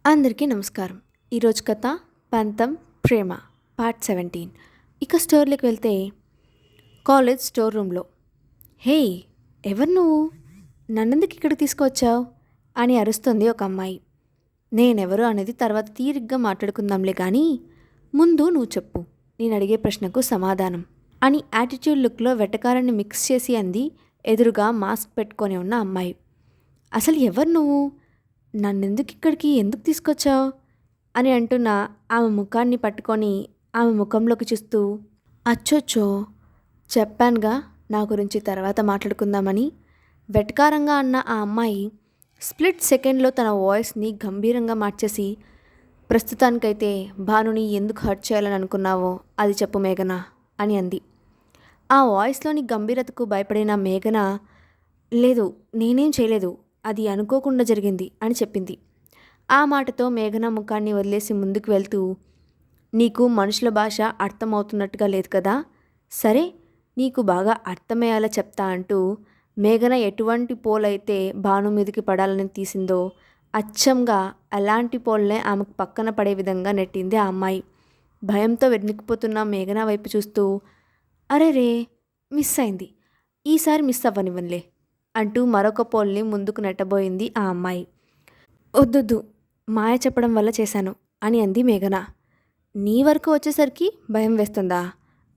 అందరికీ నమస్కారం. ఈరోజు కథ పంతం ప్రేమ పార్ట్ 17. ఇక స్టోర్లోకి వెళ్తే కాలేజ్ స్టోర్ రూమ్లో, హే, ఎవరు నువ్వు, నన్నెందుకు ఇక్కడికి తీసుకువచ్చావు అని అరుస్తుంది ఒక అమ్మాయి. నేనెవరు అనేది తర్వాత తీరిగ్గా మాట్లాడుకుందాంలే కానీ ముందు నువ్వు చెప్పు, నేను అడిగే ప్రశ్నకు సమాధానం అని యాటిట్యూడ్ లుక్లో వెటకారాన్ని మిక్స్ చేసి అంది ఎదురుగా మాస్క్ పెట్టుకొని ఉన్న అమ్మాయి. అసలు ఎవరు నువ్వు, నన్నెందుకు ఇక్కడికి ఎందుకు తీసుకొచ్చావు అని అంటున్న ఆమె ముఖాన్ని పట్టుకొని ఆమె ముఖంలోకి చూస్తూ, అచ్చొచ్చో చెప్పానుగా నా గురించి తర్వాత మాట్లాడుకుందామని వెటకారంగా అన్న ఆ అమ్మాయి స్ప్లిట్ సెకండ్లో తన వాయిస్ని గంభీరంగా మార్చేసి, ప్రస్తుతానికైతే భానుని ఎందుకు హర్ట్ చేయాలని అనుకున్నావో అది చెప్పు మేఘన అని అంది. ఆ వాయిస్లోని గంభీరతకు భయపడిన మేఘన, లేదు నేనేం చేయలేదు, అది అనుకోకుండా జరిగింది అని చెప్పింది. ఆ మాటతో మేఘన ముఖాన్ని వదిలేసి ముందుకు వెళ్తూ, నీకు మనుషుల భాష అర్థమవుతున్నట్టుగా లేదు కదా, సరే నీకు బాగా అర్థమయ్యేలా చెప్తా అంటూ మేఘన ఎటువంటి పోలైతే భాను మీదకి పడాలని తీసిందో అచ్చంగా అలాంటి పోల్నే ఆమెకు పక్కన పడే విధంగా నెట్టింది ఆ అమ్మాయి. భయంతో వెనుకపోతున్న మేఘన వైపు చూస్తూ, అరే రే, మిస్ అయింది, ఈసారి మిస్ అవ్వనివ్వనులే అంటూ మరొక పోల్ని ముందుకు నెట్టబోయింది ఆ అమ్మాయి. వద్దొద్దు, మాయ చెప్పడం వల్ల చేశాను అని అంది మేఘన. నీ వరకు వచ్చేసరికి భయం వేస్తుందా?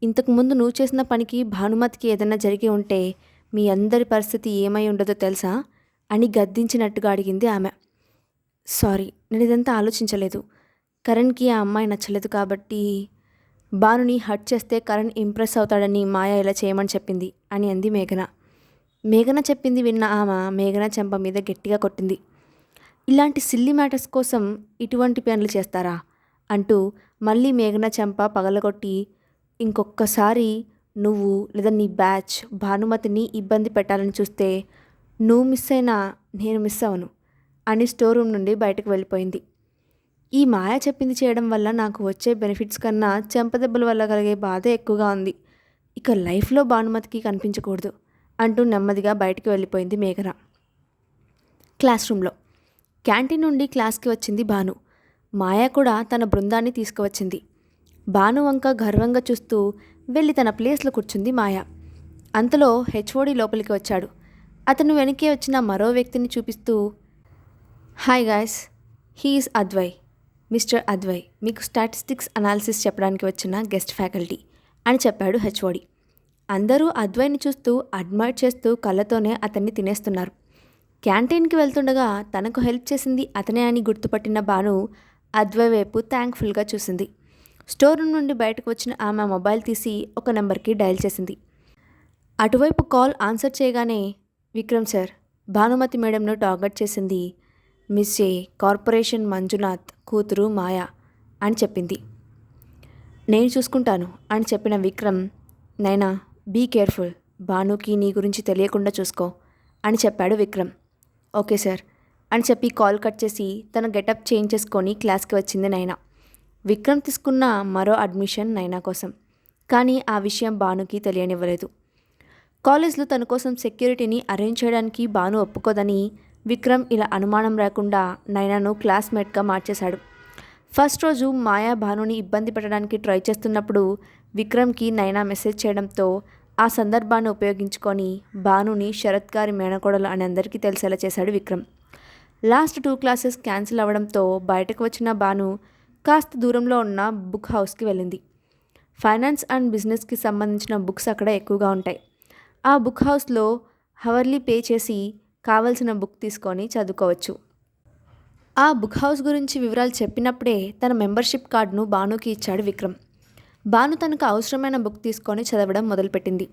ఇంతకుముందు నువ్వు చేసిన పనికి భానుమతికి ఏదైనా జరిగి ఉంటే మీ అందరి పరిస్థితి ఏమై ఉండదో తెలుసా అని గద్దించినట్టుగా అడిగింది ఆమె. సారీ, నేను ఇదంతా ఆలోచించలేదు. కరణ్కి ఆ అమ్మాయి నచ్చలేదు కాబట్టి భానుని హర్ట్ చేస్తే కరణ్ ఇంప్రెస్ అవుతాడని మాయ ఇలా చేయమని చెప్పింది అని అంది మేఘన. మేఘన చెప్పింది విన్న ఆమె మేఘన చెంప మీద గట్టిగా కొట్టింది. ఇలాంటి సిల్లీ మ్యాటర్స్ కోసం ఇటువంటి పనులు చేస్తారా అంటూ మళ్ళీ మేఘన చెంప పగలగొట్టి, ఇంకొక్కసారి నువ్వు లేదా నీ బ్యాచ్ భానుమతిని ఇబ్బంది పెట్టాలని చూస్తే నువ్వు మిస్ అయినా నేను మిస్ అవను అని స్టోర్ రూమ్ నుండి బయటకు వెళ్ళిపోయింది. ఈ మాయ చెప్పింది చేయడం వల్ల నాకు వచ్చే బెనిఫిట్స్ కన్నా చెంపదెబ్బల వల్ల కలిగే బాధ ఎక్కువగా ఉంది. ఇక లైఫ్లో భానుమతికి కనిపించకూడదు అంటూ నెమ్మదిగా బయటికి వెళ్ళిపోయింది మేఘన. క్లాస్ రూమ్లో క్యాంటీన్ నుండి క్లాస్కి వచ్చింది భాను. మాయా కూడా తన బృందాన్ని తీసుకువచ్చింది. భాను వంక గర్వంగా చూస్తూ వెళ్ళి తన ప్లేస్లో కూర్చుంది మాయా. అంతలో హెచ్ఓడి లోపలికి వచ్చాడు. అతను వెనకే వచ్చిన మరో వ్యక్తిని చూపిస్తూ, hi guys, he's Advai, mister Advai, మీకు స్టాటిస్టిక్స్ అనాలిసిస్ చెప్పడానికి వచ్చిన గెస్ట్ ఫ్యాకల్టీ అని చెప్పాడు హెచ్ఓడి. అందరూ అద్వైని చూస్తూ అడ్మైర్ చేస్తూ కళ్ళతోనే అతన్ని తినేస్తున్నారు. క్యాంటీన్కి వెళ్తుండగా తనకు హెల్ప్ చేసింది అతనే అని గుర్తుపట్టిన భాను అద్వై వైపు థ్యాంక్ఫుల్గా చూసింది. స్టోర్ రూమ్ నుండి బయటకు వచ్చిన ఆమె మొబైల్ తీసి ఒక నెంబర్కి డయల్ చేసింది. అటువైపు కాల్ ఆన్సర్ చేయగానే, విక్రమ్ సార్, భానుమతి మేడంను టార్గెట్ చేసింది మిస్ ఏ కార్పొరేషన్ మంజునాథ్ కూతురు మాయా అని చెప్పింది. నేను చూసుకుంటాను అని చెప్పిన విక్రమ్, నైనా బీ కేర్ఫుల్, భానుకి నీ గురించి తెలియకుండా చూసుకో అని చెప్పాడు విక్రమ్. ఓకే సార్ అని చెప్పి కాల్ కట్ చేసి తన గెటప్ చేంజ్ చేసుకొని క్లాస్కి వచ్చింది నైనా. విక్రమ్ తీసుకున్న మరో అడ్మిషన్ నైనా కోసం, కానీ ఆ విషయం భానుకి తెలియనివ్వలేదు. కాలేజ్లో తన కోసం సెక్యూరిటీని అరేంజ్ చేయడానికి భాను ఒప్పుకోదని విక్రమ్ ఇలా అనుమానం రాకుండా నైనాను క్లాస్మేట్గా మార్చేశాడు. ఫస్ట్ రోజు మాయా భానుని ఇబ్బంది పెట్టడానికి ట్రై చేస్తున్నప్పుడు విక్రమ్కి నైనా మెసేజ్ చేయడంతో ఆ సందర్భాన్ని ఉపయోగించుకొని భానుని శరత్ గారి మేనకోడలు అని అందరికీ తెలిసేలా చేశాడు విక్రమ్. లాస్ట్ 2 క్లాసెస్ క్యాన్సిల్ అవ్వడంతో బయటకు వచ్చిన భాను కాస్త దూరంలో ఉన్న బుక్ హౌస్కి వెళ్ళింది. ఫైనాన్స్ అండ్ బిజినెస్కి సంబంధించిన బుక్స్ అక్కడ ఎక్కువగా ఉంటాయి. ఆ బుక్ హౌస్లో హవర్లీ పే చేసి కావలసిన బుక్ తీసుకొని చదువుకోవచ్చు. ఆ బుక్ హౌస్ గురించి వివరాలు చెప్పినప్పుడే తన మెంబర్షిప్ కార్డును భానుకి ఇచ్చాడు విక్రమ్. భాను తనకు అవసరమైన బుక్ తీసుకొని చదవడం మొదలుపెట్టింది.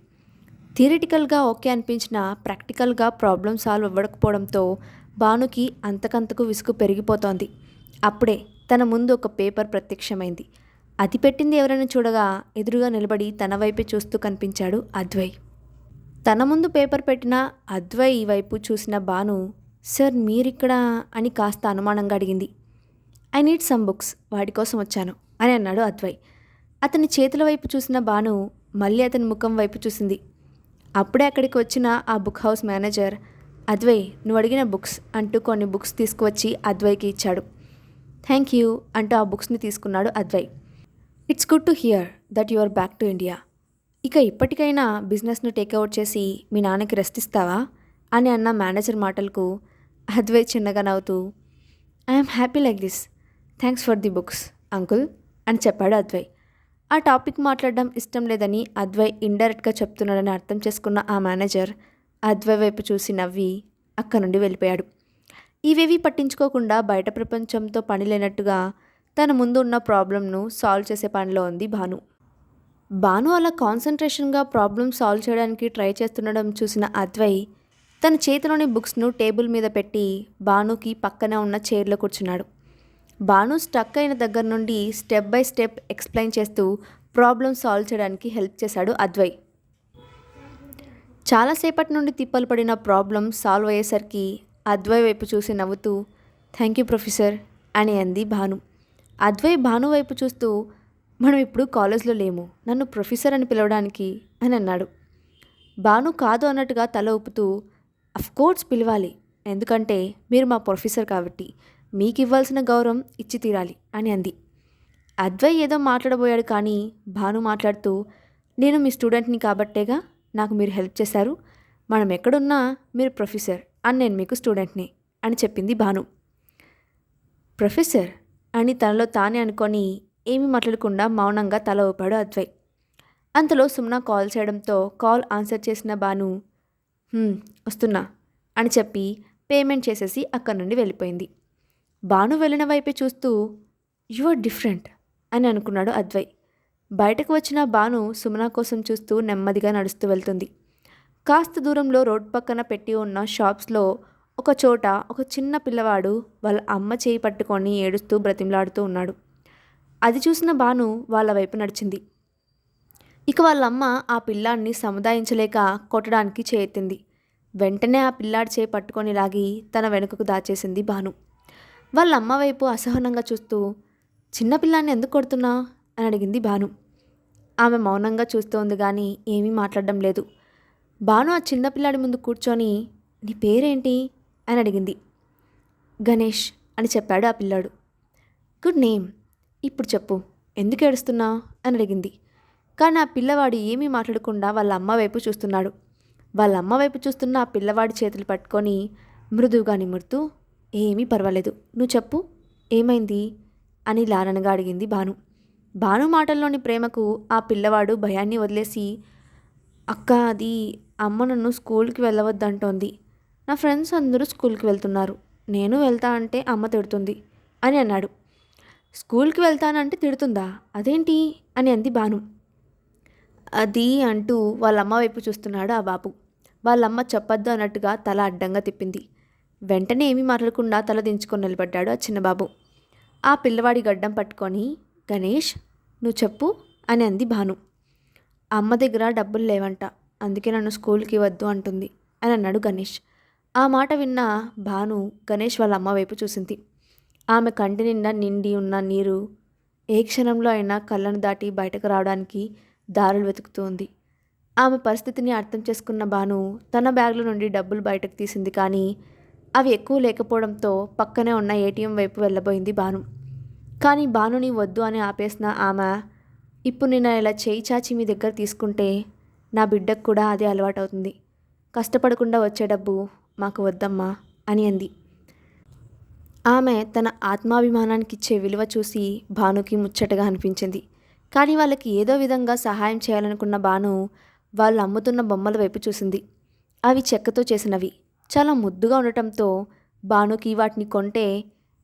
థియరిటికల్గా ఓకే అనిపించిన ప్రాక్టికల్గా ప్రాబ్లం సాల్వ్ అవ్వకపోవడంతో భానుకి అంతకంతకు విసుగు పెరిగిపోతోంది. అప్పుడే తన ముందు ఒక పేపర్ ప్రత్యక్షమైంది. అది పెట్టింది ఎవరైనా చూడగా ఎదురుగా నిలబడి తన వైపే చూస్తూ కనిపించాడు అద్వై. తన ముందు పేపర్ పెట్టిన అద్వై వైపు చూసిన భాను, సార్ మీరిక్కడ అని కాస్త అనుమానంగా అడిగింది. ఐ నీడ్ సమ్ బుక్స్, వాటి కోసం వచ్చాను అని అన్నాడు అద్వై. అతని చేతుల వైపు చూసిన భాను మళ్ళీ అతని ముఖం వైపు చూసింది. అప్పుడే అక్కడికి వచ్చిన ఆ బుక్ హౌస్ మేనేజర్, అద్వై నువ్వు అడిగిన బుక్స్ అంటూ కొన్ని బుక్స్ తీసుకువచ్చి అద్వైకి ఇచ్చాడు. థ్యాంక్ యూ అంటూ ఆ బుక్స్ని తీసుకున్నాడు Advai. It's good to hear that you are back to India. ఇక ఇప్పటికైనా బిజినెస్ను టేక్అవుట్ చేసి మీ నాన్నకి రెస్ట్ ఇస్తావా అని అన్న మేనేజర్ మాటలకు అద్వై చిన్నగా నవ్వుతూ I'm happy like this. Thanks for the books uncle అని చెప్పాడు అద్వై. ఆ టాపిక్ మాట్లాడడం ఇష్టం లేదని అద్వై ఇండైరెక్ట్గా చెప్తున్నాడని అర్థం చేసుకున్న ఆ మేనేజర్ అద్వై వైపు చూసి నవ్వి అక్కడి నుండి వెళ్ళిపోయాడు. ఇవేవి పట్టించుకోకుండా బయట ప్రపంచంతో పని లేనట్టుగా తన ముందు ఉన్న ప్రాబ్లంను సాల్వ్ చేసే పనిలో ఉంది భాను. భాను అలా కాన్సన్ట్రేషన్గా ప్రాబ్లం సాల్వ్ చేయడానికి ట్రై చేస్తుండడం చూసిన అద్వై తన చేతిలోని బుక్స్ను టేబుల్ మీద పెట్టి భానుకి పక్కన ఉన్న చైర్లో కూర్చున్నాడు. భాను స్టక్ అయిన దగ్గర నుండి స్టెప్ బై స్టెప్ ఎక్స్ప్లెయిన్ చేస్తూ ప్రాబ్లం సాల్వ్ చేయడానికి హెల్ప్ చేశాడు అద్వై. చాలాసేపటి నుండి తిప్పలు పడిన ప్రాబ్లం సాల్వ్ అయ్యేసరికి అద్వై వైపు చూసి నవ్వుతూ థ్యాంక్ యూ ప్రొఫెసర్ అని అంది భాను. అద్వై భాను వైపు చూస్తూ మనం ఇప్పుడు కాలేజ్లో లేము, నన్ను ప్రొఫెసర్ అని పిలవడానికి అని అన్నాడు. భాను కాదు అన్నట్టుగా తల ఊపుతూ అఫ్కోర్స్ పిలవాలి, ఎందుకంటే మీరు మా ప్రొఫెసర్ కాబట్టి మీకు ఇవ్వాల్సిన గౌరవం ఇచ్చి తీరాలి అని అంది. అద్వై ఏదో మాట్లాడబోయాడు కానీ భాను మాట్లాడుతూ నేను మీ స్టూడెంట్ని కాబట్టేగా నాకు మీరు హెల్ప్ చేశారు, మనం ఎక్కడున్నా మీరు ప్రొఫెసర్ అని నేను మీకు స్టూడెంట్ని అని చెప్పింది భాను. ప్రొఫెసర్ అని తనలో తానే అనుకొని ఏమీ మాట్లాడకుండా మౌనంగా తల ఊపాడు అద్వై. అంతలో సుమన కాల్ చేయడంతో కాల్ ఆన్సర్ చేసిన భాను వస్తున్నా అని చెప్పి పేమెంట్ చేసేసి అక్కడి నుండి వెళ్ళిపోయింది. భాను వెళ్ళిన వైపే చూస్తూ యు ఆర్ డిఫరెంట్ అని అనుకున్నాడు అద్వై. బయటకు వచ్చిన భాను సుమన కోసం చూస్తూ నెమ్మదిగా నడుస్తూ వెళ్తుంది. కాస్త దూరంలో రోడ్ పక్కన పెట్టి ఉన్న షాప్స్లో ఒక చోట ఒక చిన్న పిల్లవాడు వాళ్ళ అమ్మ చేయి పట్టుకొని ఏడుస్తూ బ్రతిమలాడుతూ ఉన్నాడు. అది చూసిన భాను వాళ్ళ వైపు నడిచింది. ఇక వాళ్ళమ్మ ఆ పిల్లాడిని సముదాయించలేక కొట్టడానికి చేయెత్తింది. వెంటనే ఆ పిల్లాడి చేయి పట్టుకొని లాగి తన వెనుకకు దాచేసింది భాను. వాళ్ళ అమ్మ వైపు అసహనంగా చూస్తూ చిన్నపిల్లాన్ని ఎందుకు కొడుతున్నా అని అడిగింది భాను. ఆమె మౌనంగా చూస్తోంది కానీ ఏమీ మాట్లాడడం లేదు. భాను ఆ చిన్నపిల్లాడి ముందు కూర్చొని నీ పేరేంటి అని అడిగింది. గణేష్ అని చెప్పాడు ఆ పిల్లాడు. గుడ్ నేమ్, ఇప్పుడు చెప్పు ఎందుకు ఏడుస్తున్నావు అని అడిగింది. కానీ ఆ పిల్లవాడు ఏమీ మాట్లాడకుండా వాళ్ళ అమ్మ వైపు చూస్తున్నాడు. వాళ్ళ అమ్మ వైపు చూస్తున్న ఆ పిల్లవాడి చేతులు పట్టుకొని మృదువుగా నిమురుతూ ఏమీ పర్వాలేదు, నువ్వు చెప్పు ఏమైంది అని లాలనగా అడిగింది భాను. భాను మాటల్లోని ప్రేమకు ఆ పిల్లవాడు భయాన్ని వదిలేసి అక్క అది అమ్మ నన్ను స్కూల్కి వెళ్ళవద్దంటోంది, నా ఫ్రెండ్స్ అందరూ స్కూల్కి వెళ్తున్నారు, నేను వెళ్తా అంటే అమ్మ తిడుతుంది అని అన్నాడు. స్కూల్కి వెళ్తానంటే తిడుతుందా, అదేంటి అని అంది భాను. అది అంటూ వాళ్ళమ్మ వైపు చూస్తున్నాడు ఆ బాబు. వాళ్ళమ్మ చెప్పొద్దు అన్నట్టుగా తల అడ్డంగా తిప్పింది. వెంటనే ఏమీ మాట్లాడకుండా తల దించుకొని నిలబడ్డాడు ఆ చిన్నబాబు. ఆ పిల్లవాడి గడ్డం పట్టుకొని గణేష్ నువ్వు చెప్పు అని అంది భాను. అమ్మ దగ్గర డబ్బులు లేవంట, అందుకే నన్ను స్కూల్కి వద్దు అంటుంది అని అన్నాడు గణేష్. ఆ మాట విన్న భాను గణేష్ వాళ్ళ అమ్మ వైపు చూసింది. ఆమె కంటి నిండా నిండి ఉన్న నీరు ఏ క్షణంలో అయినా కళ్ళను దాటి బయటకు రావడానికి దారులు వెతుకుతోంది. ఆమె పరిస్థితిని అర్థం చేసుకున్న భాను తన బ్యాగ్లో నుండి డబ్బులు బయటకు తీసింది కానీ అవి ఎక్కువ లేకపోవడంతో పక్కనే ఉన్న ఏటీఎం వైపు వెళ్ళబోయింది భాను. కానీ భానుని వద్దు అని ఆపేసిన ఆమె ఇప్పుడు నేను ఇలా చేయి చాచి మీ దగ్గర తీసుకుంటే నా బిడ్డకు కూడా అదే అలవాటవుతుంది, కష్టపడకుండా వచ్చే డబ్బు మాకు వద్దమ్మా అని అంది. ఆమె తన ఆత్మాభిమానానికి ఇచ్చే విలువ చూసి భానుకి ముచ్చటగా అనిపించింది. కానీ వాళ్ళకి ఏదో విధంగా సహాయం చేయాలనుకున్న భాను వాళ్ళు అమ్ముతున్న బొమ్మల వైపు చూసింది. అవి చెక్కతో చేసినవి, చాలా ముద్దుగా ఉండటంతో భానుకి వాటిని కొంటే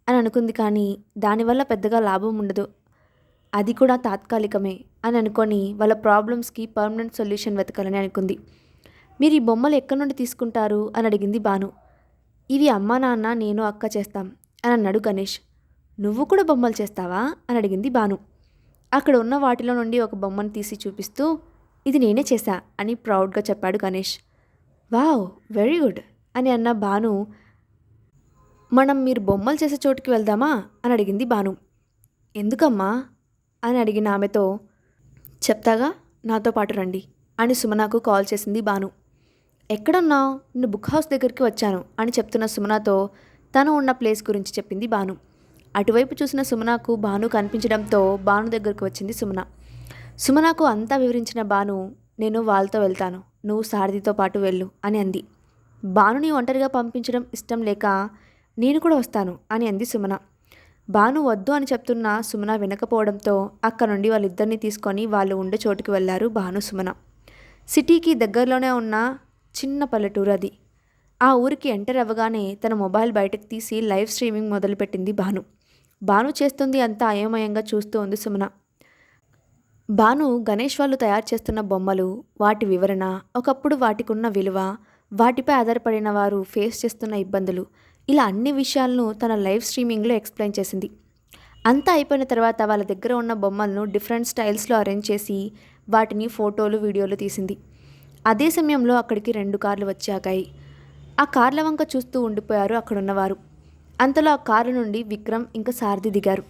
అని అనుకుంది. కానీ దానివల్ల పెద్దగా లాభం ఉండదు, అది కూడా తాత్కాలికమే అని అనుకొని వాళ్ళ ప్రాబ్లమ్స్కి పర్మనెంట్ సొల్యూషన్ వెతకాలని అనుకుంది. మీరు ఈ బొమ్మలు ఎక్కడి నుండి తీసుకుంటారు అని అడిగింది భాను. ఇవి అమ్మా నాన్న నేను అక్క చేస్తాం అని అన్నాడు గణేష్. నువ్వు కూడా బొమ్మలు చేస్తావా అని అడిగింది భాను. అక్కడ ఉన్న వాటిలో నుండి ఒక బొమ్మను తీసి చూపిస్తూ ఇది నేనే చేశా అని ప్రౌడ్గా చెప్పాడు గణేష్. వావ్ వెరీ గుడ్ అని అన్న భాను మనం మీరు బొమ్మలు చేసే చోటుకి వెళ్దామా అని అడిగింది భాను. ఎందుకమ్మా అని అడిగిన ఆమెతో చెప్తాగా నాతో పాటు రండి అని సుమనకు కాల్ చేసింది భాను. ఎక్కడున్నావు, నేను బుక్ హౌస్ దగ్గరికి వచ్చాను అని చెప్తున్న సుమనతో తను ఉన్న ప్లేస్ గురించి చెప్పింది భాను. అటువైపు చూసిన సుమనకు భాను కనిపించడంతో భాను దగ్గరకు వచ్చింది సుమన. సుమనకు అంతా వివరించిన భాను, నేను వాళ్ళతో వెళ్తాను, నువ్వు సారథితో పాటు వెళ్ళు అని అంది. భానుని ఒంటరిగా పంపించడం ఇష్టం లేక నేను కూడా వస్తాను అని అంది సుమన. భాను వద్దు అని చెప్తున్నా సుమన వినకపోవడంతో అక్కడ నుండి వాళ్ళిద్దరిని తీసుకొని వాళ్ళు ఉండే చోటుకి వెళ్ళారు భాను సుమన. సిటీకి దగ్గరలోనే ఉన్న చిన్న పల్లెటూరు అది. ఆ ఊరికి ఎంటర్ అవ్వగానే తన మొబైల్ బయటకు తీసి లైవ్ స్ట్రీమింగ్ మొదలుపెట్టింది భాను. భాను చేస్తుంది అంతా అయోమయంగా చూస్తూ ఉంది సుమన. భాను గణేష్ వాళ్ళు తయారు చేస్తున్న బొమ్మలు, వాటి వివరణ, ఒకప్పుడు వాటికున్న విలువ, వాటిపై ఆధారపడిన వారు ఫేస్ చేస్తున్న ఇబ్బందులు, ఇలా అన్ని విషయాలను తన లైవ్ స్ట్రీమింగ్లో ఎక్స్ప్లెయిన్ చేసింది. అంతా అయిపోయిన తర్వాత వాళ్ళ దగ్గర ఉన్న బొమ్మలను డిఫరెంట్ స్టైల్స్లో అరేంజ్ చేసి వాటిని ఫోటోలు, వీడియోలు తీసింది. అదే సమయంలో అక్కడికి 2 కార్లు వచ్చి ఆగాయి. ఆ కార్ల వంక చూస్తూ ఉండిపోయారు అక్కడున్నవారు. అంతలో ఆ కారు నుండి విక్రమ్ ఇంకా సారథి దిగారు.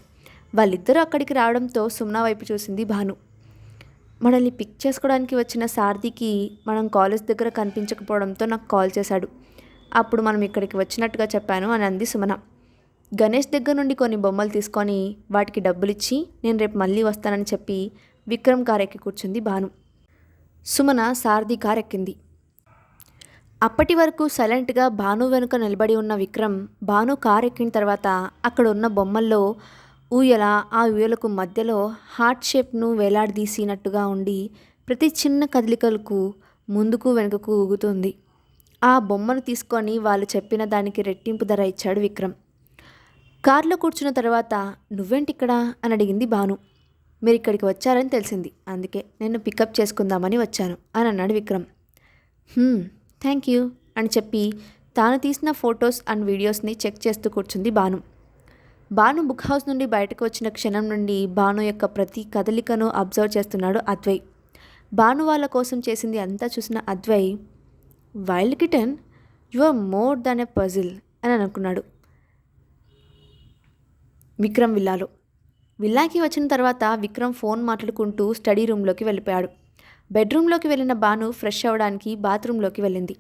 వాళ్ళిద్దరూ అక్కడికి రావడంతో సుమన వైపు చూసింది భాను. మనల్ని పిక్ చేసుకోవడానికి వచ్చిన సారథికి మనం కాలేజ్ దగ్గర కనిపించకపోవడంతో నాకు కాల్ చేశాడు. అప్పుడు మనం ఇక్కడికి వచ్చినట్టుగా చెప్పాను అని అంది సుమన. గణేష్ దగ్గర నుండి కొన్ని బొమ్మలు తీసుకొని వాటికి డబ్బులిచ్చి నేను రేపు మళ్ళీ వస్తానని చెప్పి విక్రమ్ కార్ ఎక్కి కూర్చుంది భాను. సుమన సారథి కార్ ఎక్కింది. అప్పటి వరకు సైలెంట్గా భాను వెనుక నిలబడి ఉన్న విక్రమ్ భాను కార్ ఎక్కిన తర్వాత అక్కడ ఉన్న బొమ్మల్లో ఊయల, ఆ ఊయలకు మధ్యలో హార్ట్ షేప్ను వేలాడదీసినట్టుగా ఉండి ప్రతి చిన్న కదలికలకు ముందుకు వెనుకకు ఊగుతుంది. ఆ బొమ్మను తీసుకొని వాళ్ళు చెప్పిన దానికి రెట్టింపు ధర ఇచ్చాడు విక్రమ్. కారులో కూర్చున్న తర్వాత నువ్వేంటిక్కడ అని అడిగింది భాను. మీరు ఇక్కడికి వచ్చారని తెలిసింది, అందుకే నేను పికప్ చేసుకుందామని వచ్చాను అని అన్నాడు విక్రమ్. థ్యాంక్ యూ అని చెప్పి తాను తీసిన ఫొటోస్ అండ్ వీడియోస్ని చెక్ చేస్తూ కూర్చుంది భాను. భాను బుక్ హౌస్ నుండి బయటకు వచ్చిన క్షణం నుండి భాను యొక్క ప్రతి కదలికను అబ్జర్వ్ చేస్తున్నాడు అద్వై. భాను వాళ్ళ కోసం చేసింది అంతా చూసిన Advai, wild kitten, you are more than a puzzle అని అనుకున్నాడు. విక్రమ్ విల్లాకి వచ్చిన తర్వాత విక్రమ్ ఫోన్ మాట్లాడుకుంటూ స్టడీ రూమ్లోకి వెళ్ళిపోయాడు. బెడ్రూమ్లోకి వెళ్ళిన భాను ఫ్రెష్ అవ్వడానికి బాత్రూంలోకి వెళ్ళింది.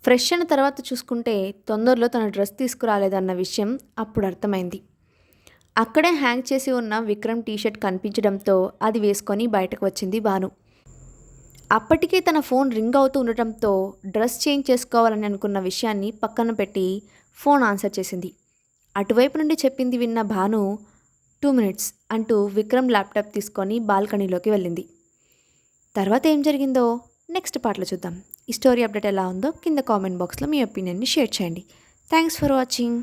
ఫ్రెష్ అయిన తర్వాత చూసుకుంటే తొందరలో తన డ్రెస్ తీసుకురాలేదన్న విషయం అప్పుడు అర్థమైంది. అక్కడే హ్యాంగ్ చేసి ఉన్న విక్రమ్ టీషర్ట్ కనిపించడంతో అది వేసుకొని బయటకు వచ్చింది భాను. అప్పటికే తన ఫోన్ రింగ్ అవుతూ ఉండటంతో డ్రెస్ చేంజ్ చేసుకోవాలని అనుకున్న విషయాన్ని పక్కన పెట్టి ఫోన్ ఆన్సర్ చేసింది. అటువైపు నుండి చెప్పింది విన్న భాను 2 minutes అంటూ విక్రమ్ ల్యాప్టాప్ తీసుకొని బాల్కనీలోకి వెళ్ళింది. తర్వాత ఏం జరిగిందో నెక్స్ట్ పార్ట్లో చూద్దాం. ఈ స్టోరీ అప్డేట్ ఎలా ఉందో కింద కామెంట్ బాక్స్లో మీ ఒపీనియన్ని షేర్ చేయండి. Thanks for watching.